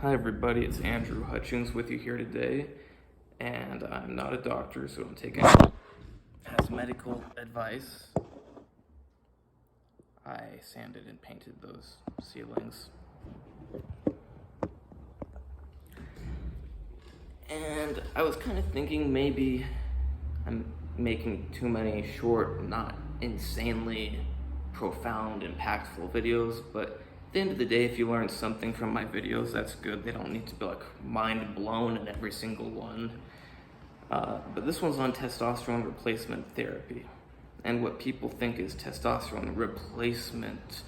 Hi everybody, it's Andrew Hutchins with you here today, and I'm not a doctor, so don't take any as medical advice. I sanded and painted those ceilings. And I was kind of thinking maybe I'm making too many short, not insanely profound, impactful videos, but at the end of the day, if you learn something from my videos, that's good. They don't need to be like mind blown in every single one. But this one's on testosterone replacement therapy and what people think is testosterone replacement.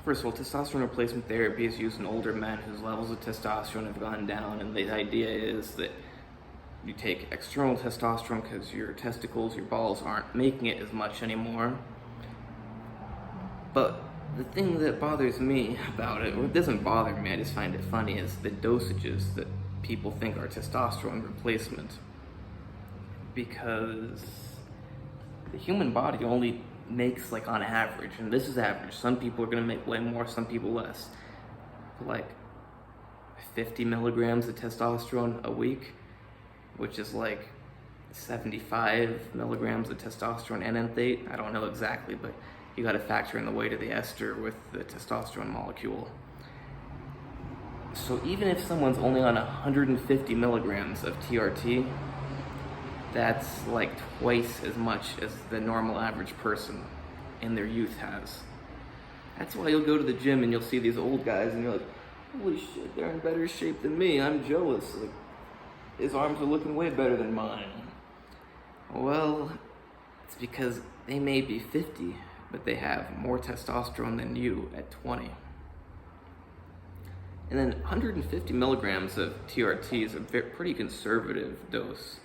First of all, testosterone replacement therapy is used in older men whose levels of testosterone have gone down, and the idea is that you take external testosterone because your testicles, your balls aren't making it as much anymore. But the thing that bothers me about it, or it doesn't bother me, I just find it funny, is the dosages that people think are testosterone replacement. Because the human body only makes, like, on average, and this is average, some people are going to make way more, some people less, like 50 milligrams of testosterone a week, which is like 75 milligrams of testosterone enanthate. I don't know exactly, but you got to factor in the weight of the ester with the testosterone molecule. So even if someone's only on 150 milligrams of TRT, that's like twice as much as the normal average person in their youth has. That's why you'll go to the gym and you'll see these old guys and you're like, holy shit, they're in better shape than me. I'm jealous. Like, his arms are looking way better than mine. Well, it's because they may be 50, but they have more testosterone than you at 20. And then 150 milligrams of TRT is a pretty conservative dose.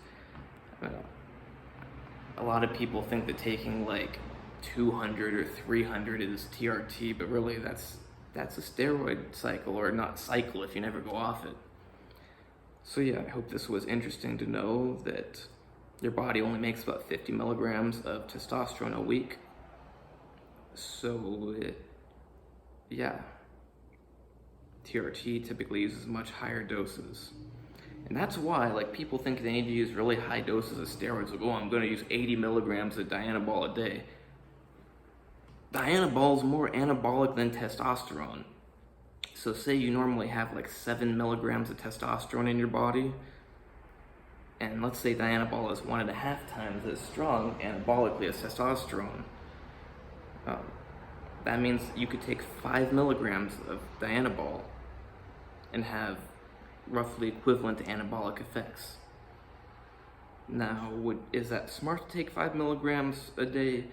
A lot of people think that taking like 200 or 300 is TRT, but really that's a steroid cycle, or not cycle if you never go off it. So yeah, I hope this was interesting to know that your body only makes about 50 milligrams of testosterone a week. So yeah, TRT typically uses much higher doses. And that's why, like, people think they need to use really high doses of steroids. Like, oh, I'm going to use 80 milligrams of Dianabol a day. Dianabol is more anabolic than testosterone. So say you normally have like 7 milligrams of testosterone in your body, and let's say Dianabol is 1.5 times as strong anabolically as testosterone. That means you could take 5 milligrams of Dianabol and have roughly equivalent to anabolic effects. Now, is that smart to take 5 milligrams a day?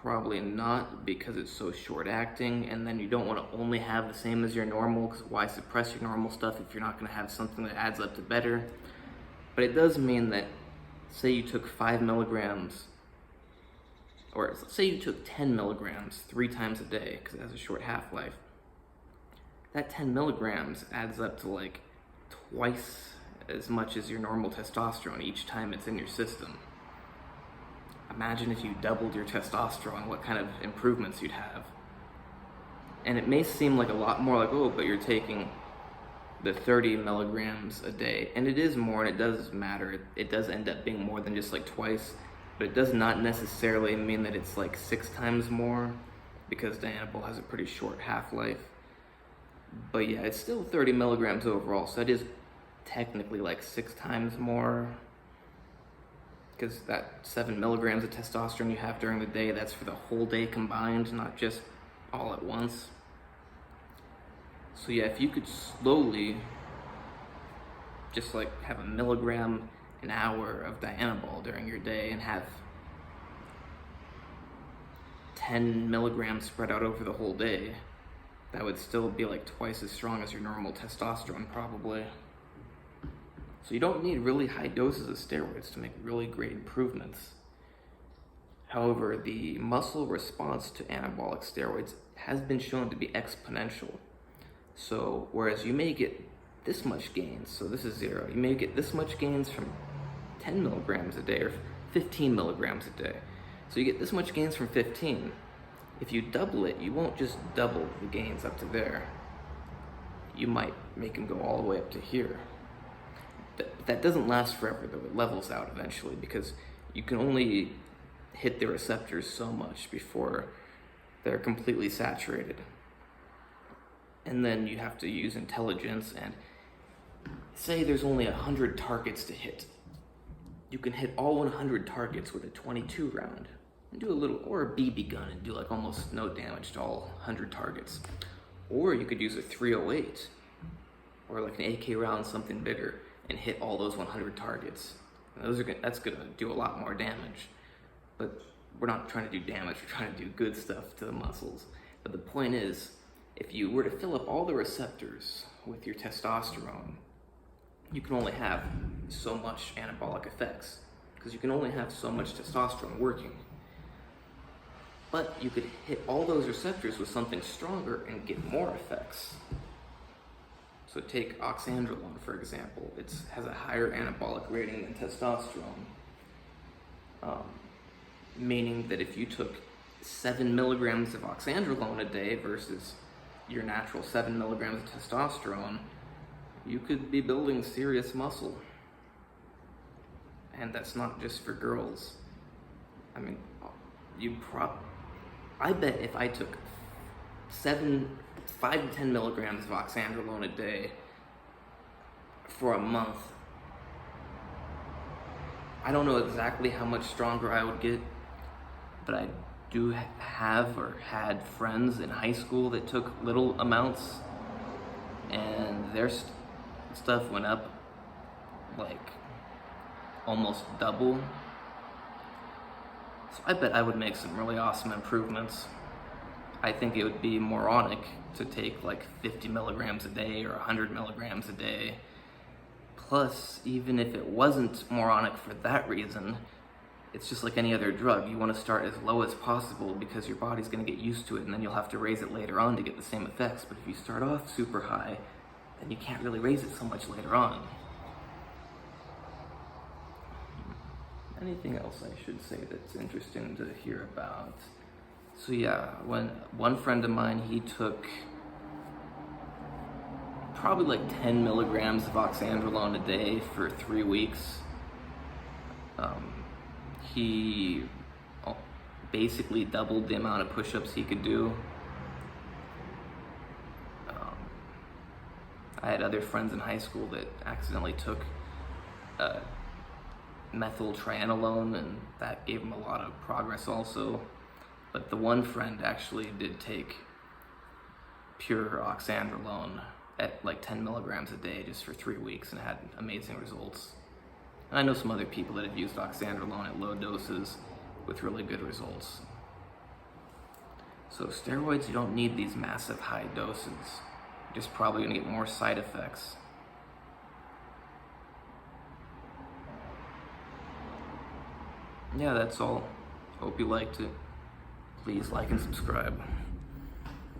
Probably not, because it's so short acting, and then you don't want to only have the same as your normal, because why suppress your normal stuff if you're not going to have something that adds up to better? But it does mean that, say you took 5 milligrams, or say you took 10 milligrams 3 times a day, because it has a short half-life, that 10 milligrams adds up to like twice as much as your normal testosterone each time it's in your system. Imagine if you doubled your testosterone, what kind of improvements you'd have. And it may seem like a lot more, like, oh, but you're taking the 30 milligrams a day. And it is more, and it does matter. It does end up being more than just like twice, but it does not necessarily mean that it's like 6 times more, because Dianabol has a pretty short half-life. But yeah, it's still 30 milligrams overall, so it is technically like 6 times more, because that 7 milligrams of testosterone you have during the day, that's for the whole day combined, not just all at once. So yeah, if you could slowly just like have a milligram an hour of Dianabol during your day and have 10 milligrams spread out over the whole day, that would still be like twice as strong as your normal testosterone, probably. So you don't need really high doses of steroids to make really great improvements. However, the muscle response to anabolic steroids has been shown to be exponential. So whereas you may get this much gains, so this is 0, you may get this much gains from 10 milligrams a day or 15 milligrams a day. So you get this much gains from 15. If you double it, you won't just double the gains up to there. you might make them go all the way up to here. That doesn't last forever though, it levels out eventually because you can only hit the receptors so much before they're completely saturated. And then you have to use intelligence and say there's only 100 targets to hit. You can hit all 100 targets with a 22 round and do a little, or a BB gun and do like almost no damage to all 100 targets. Or you could use a 308 or like an AK round, something bigger, and hit all those 100 targets. And that's gonna do a lot more damage. But we're not trying to do damage, we're trying to do good stuff to the muscles. But the point is, if you were to fill up all the receptors with your testosterone, you can only have so much anabolic effects because you can only have so much testosterone working. But you could hit all those receptors with something stronger and get more effects. So take oxandrolone, for example. It has a higher anabolic rating than testosterone. Meaning that if you took 7 milligrams of oxandrolone a day versus your natural 7 milligrams of testosterone, you could be building serious muscle. And that's not just for girls. I mean, I bet if I took 5 to 10 milligrams of oxandrolone a day for a month, I don't know exactly how much stronger I would get, but I do have or had friends in high school that took little amounts and their stuff went up like almost double. So I bet I would make some really awesome improvements. I think it would be moronic to take like 50 milligrams a day or 100 milligrams a day. Plus, even if it wasn't moronic for that reason, it's just like any other drug. You want to start as low as possible because your body's going to get used to it and then you'll have to raise it later on to get the same effects. But if you start off super high, then you can't really raise it so much later on. Anything else I should say that's interesting to hear about? So yeah, when one friend of mine, he took probably like 10 milligrams of oxandrolone a day for 3 weeks. He basically doubled the amount of push-ups he could do. I had other friends in high school that accidentally took methyltrianolone, and that gave him a lot of progress also. But the one friend actually did take pure oxandrolone at like 10 milligrams a day just for 3 weeks and had amazing results. And I know some other people that have used oxandrolone at low doses with really good results. So steroids, you don't need these massive high doses. You're just probably gonna get more side effects. Yeah, that's all. Hope you liked it. Please like and subscribe.